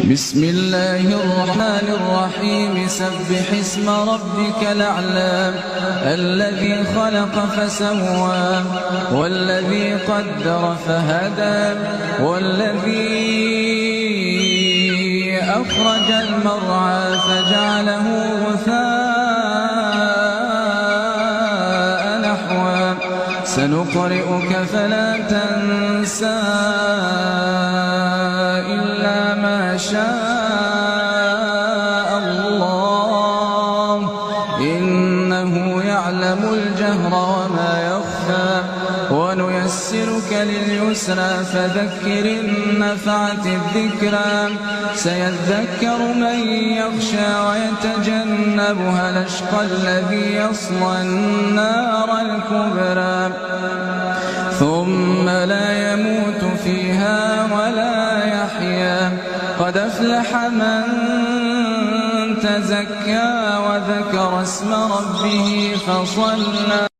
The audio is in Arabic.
بسم الله الرحمن الرحيم سبح اسم ربك الأعلى الذي خلق فسوى والذي قدر فهدى والذي أخرج المرعى فجعله غثاء نحوا سنقرئك فلا تنسى إلا ما شاء الله إنه يعلم الجهر وما يخفى ونيسرك لليسرى فذكر إن نفعت الذكرى سيذكر من يخشى ويتجنبها الأشقى الذي يصلى النار الكبرى ثم لا يموت فيها ولا يحيا قد أفلح من تزكى وذكر اسم ربه فصلى